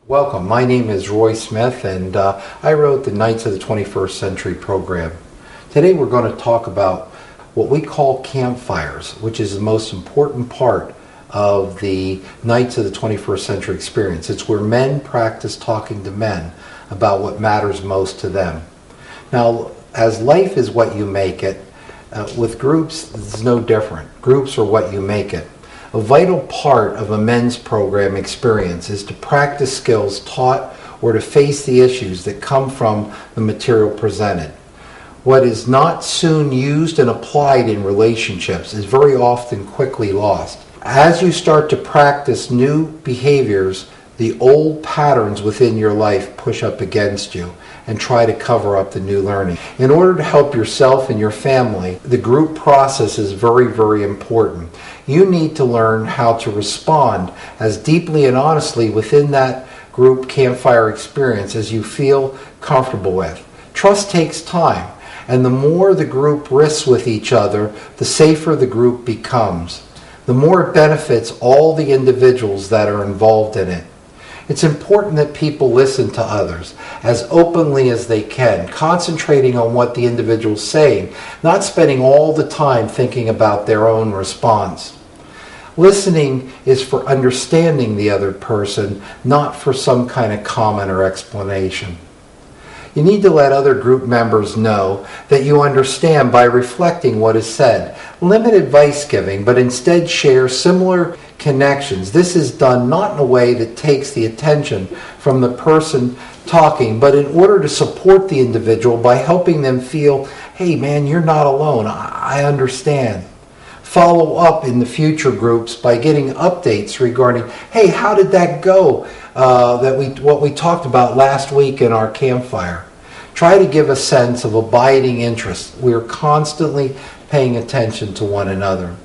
Welcome. My name is Roy Smith, and I wrote the Knights of the 21st Century program. Today we're going to talk about what we call campfires, which is the most important part of the Knights of the 21st Century experience. It's where men practice talking to men about what matters most to them. Now, as life is what you make it, with groups it's no different. Groups are what you make it. A vital part of a men's program experience is to practice skills taught or to face the issues that come from the material presented. What is not soon used and applied in relationships is very often quickly lost. As you start to practice new behaviors, the old patterns within your life push up against you and try to cover up the new learning. In order to help yourself and your family, the group process is very, very important. You need to learn how to respond as deeply and honestly within that group campfire experience as you feel comfortable with. Trust takes time, and the more the group risks with each other, the safer the group becomes. The more it benefits all the individuals that are involved in it. It's important that people listen to others as openly as they can, concentrating on what the individual is saying, not spending all the time thinking about their own response. Listening is for understanding the other person, not for some kind of comment or explanation. You need to let other group members know that you understand by reflecting what is said. Limit advice giving, but instead share similar connections. This is done not in a way that takes the attention from the person talking, but in order to support the individual by helping them feel, hey man, you're not alone, I understand. Follow up in the future groups by getting updates regarding, hey, how did that go? What we talked about last week in our campfire. Try to give a sense of abiding interest. We are constantly paying attention to one another.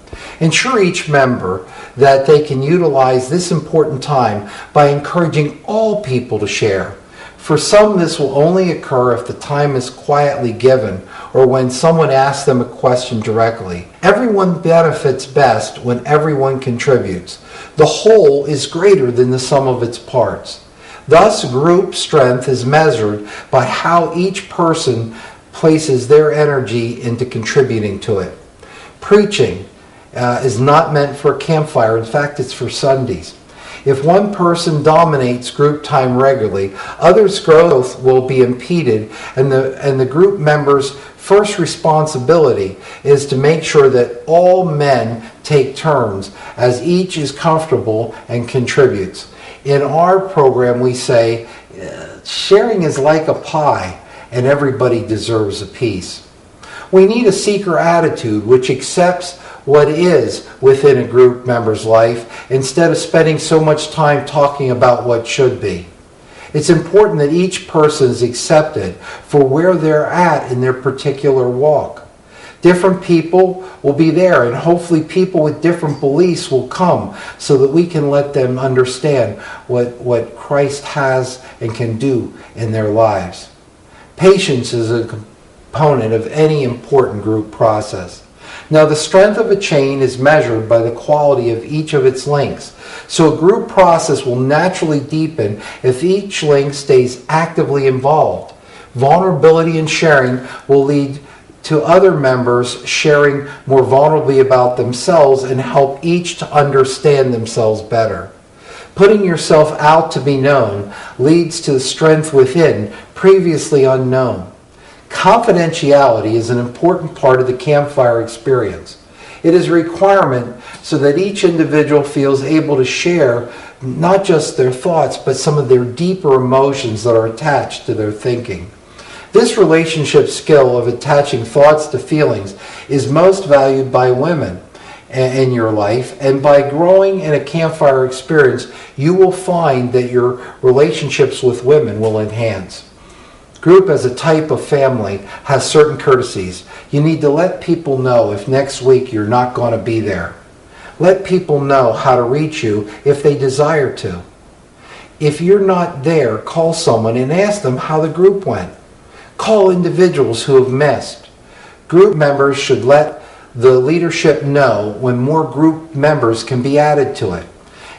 Ensure each member that they can utilize this important time by encouraging all people to share. For some, this will only occur if the time is quietly given or when someone asks them a question directly. Everyone benefits best when everyone contributes. The whole is greater than the sum of its parts. Thus, group strength is measured by how each person places their energy into contributing to it. Preaching is not meant for a campfire. In fact, it's for Sundays. If one person dominates group time regularly, others' growth will be impeded, and the group members' first responsibility is to make sure that all men take turns as each is comfortable and contributes. In our program, we say, sharing is like a pie, and everybody deserves a piece. We need a seeker attitude which accepts what is within a group member's life instead of spending so much time talking about what should be. It's important that each person is accepted for where they're at in their particular walk. Different people will be there, and hopefully people with different beliefs will come so that we can let them understand what Christ has and can do in their lives. Patience is a component of any important group process. Now, the strength of a chain is measured by the quality of each of its links. So a group process will naturally deepen if each link stays actively involved. Vulnerability and sharing will lead to other members sharing more vulnerably about themselves and help each to understand themselves better. Putting yourself out to be known leads to the strength within previously unknown. Confidentiality is an important part of the campfire experience. It is a requirement so that each individual feels able to share not just their thoughts, but some of their deeper emotions that are attached to their thinking. This relationship skill of attaching thoughts to feelings is most valued by women in your life, and by growing in a campfire experience, you will find that your relationships with women will enhance. Group as a type of family has certain courtesies. You need to let people know if next week you're not going to be there. Let people know how to reach you if they desire to. If you're not there, call someone and ask them how the group went. Call individuals who have missed. Group members should let the leadership know when more group members can be added to it.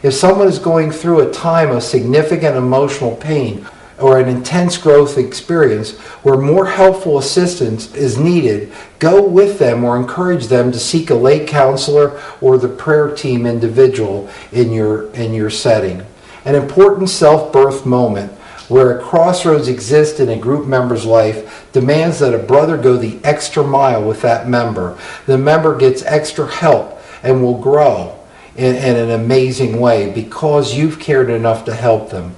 If someone is going through a time of significant emotional pain or an intense growth experience where more helpful assistance is needed, go with them or encourage them to seek a lay counselor or the prayer team individual in your setting. An important self-birth moment where a crossroads exists in a group member's life demands that a brother go the extra mile with that member. The member gets extra help and will grow in an amazing way because you've cared enough to help them.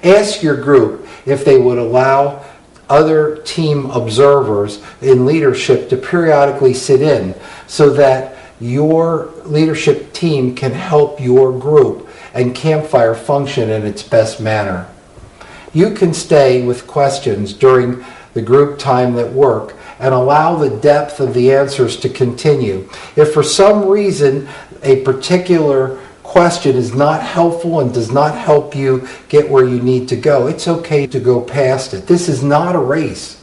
Ask your group if they would allow other team observers in leadership to periodically sit in so that your leadership team can help your group and Campfire function in its best manner. You can stay with questions during the group time at work and allow the depth of the answers to continue. If for some reason a particular question is not helpful and does not help you get where you need to go, it's okay to go past it. This is not a race.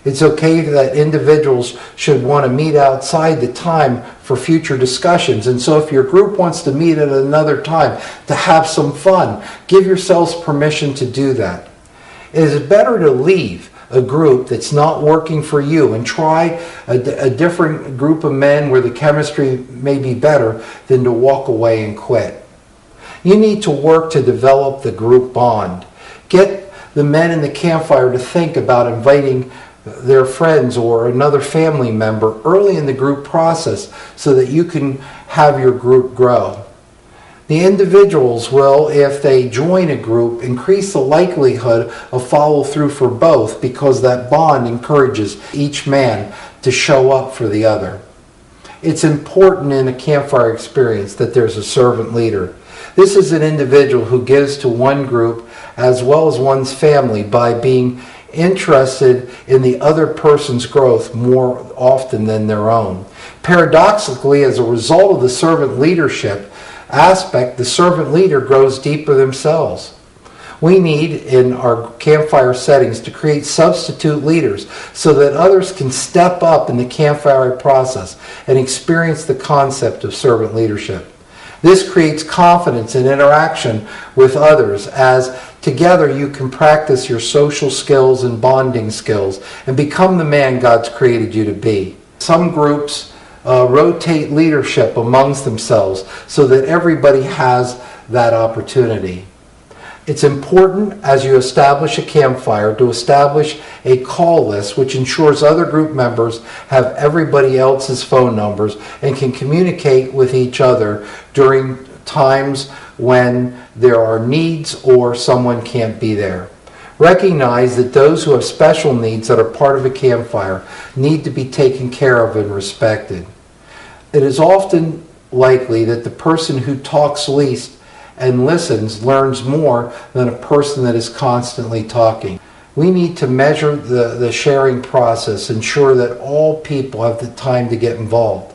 It's okay that individuals should want to meet outside the time for future discussions. And so if your group wants to meet at another time to have some fun, give yourselves permission to do that. It is better to leave a group that's not working for you and try a different group of men where the chemistry may be better than to walk away and quit. You need to work to develop the group bond. Get the men in the Campfire to think about inviting their friends or another family member early in the group process so that you can have your group grow. The individuals will, if they join a group, increase the likelihood of follow through for both because that bond encourages each man to show up for the other. It's important in a Campfire experience that there's a servant leader. This is an individual who gives to one group as well as one's family by being interested in the other person's growth more often than their own. Paradoxically, as a result of the servant leadership aspect, the servant leader grows deeper themselves. We need, in our Campfire settings, to create substitute leaders so that others can step up in the Campfire process and experience the concept of servant leadership. This creates confidence and interaction with others as together you can practice your social skills and bonding skills and become the man God's created you to be. Some groups rotate leadership amongst themselves so that everybody has that opportunity. It's important as you establish a Campfire to establish a call list which ensures other group members have everybody else's phone numbers and can communicate with each other during times when there are needs or someone can't be there. Recognize that those who have special needs that are part of a Campfire need to be taken care of and respected. It is often likely that the person who talks least and listens learns more than a person that is constantly talking. We need to measure the sharing process, ensure that all people have the time to get involved.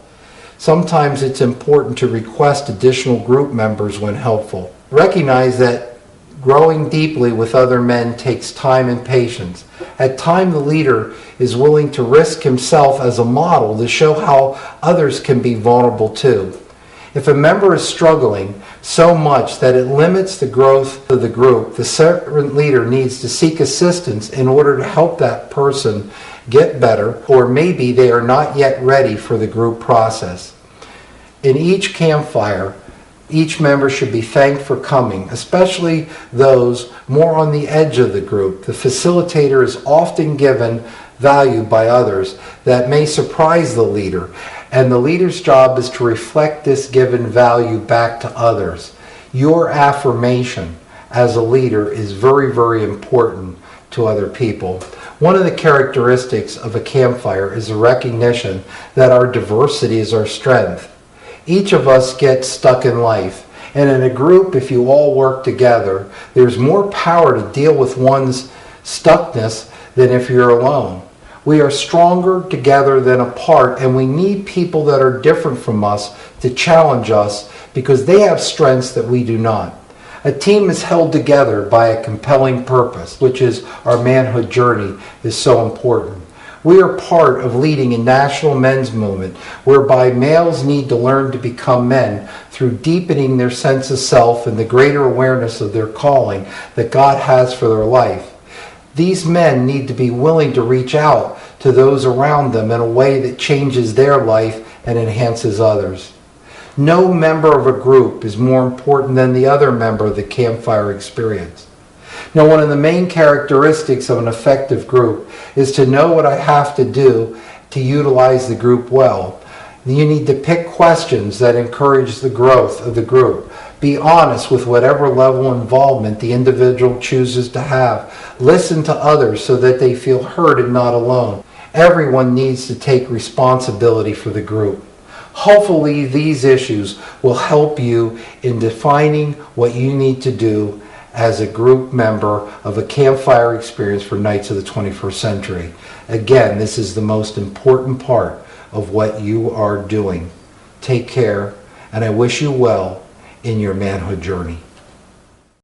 Sometimes it's important to request additional group members when helpful. Recognize that growing deeply with other men takes time and patience. At times, the leader is willing to risk himself as a model to show how others can be vulnerable too. If a member is struggling so much that it limits the growth of the group, the servant leader needs to seek assistance in order to help that person get better, or maybe they are not yet ready for the group process. In each Campfire, each member should be thanked for coming, especially those more on the edge of the group. The facilitator is often given value by others that may surprise the leader, and the leader's job is to reflect this given value back to others. Your affirmation as a leader is very, very important to other people. One of the characteristics of a Campfire is a recognition that our diversity is our strength. Each of us gets stuck in life, and in a group, if you all work together, there's more power to deal with one's stuckness than if you're alone. We are stronger together than apart, and we need people that are different from us to challenge us because they have strengths that we do not. A team is held together by a compelling purpose, which is our manhood journey is so important. We are part of leading a national men's movement whereby males need to learn to become men through deepening their sense of self and the greater awareness of their calling that God has for their life. These men need to be willing to reach out to those around them in a way that changes their life and enhances others. No member of a group is more important than the other member of the Campfire experience. Now, one of the main characteristics of an effective group is to know what I have to do to utilize the group well. You need to pick questions that encourage the growth of the group. Be honest with whatever level of involvement the individual chooses to have. Listen to others so that they feel heard and not alone. Everyone needs to take responsibility for the group. Hopefully, these issues will help you in defining what you need to do as a group member of a Campfire experience for Knights of the 21st Century. Again, this is the most important part of what you are doing. Take care, and I wish you well in your manhood journey.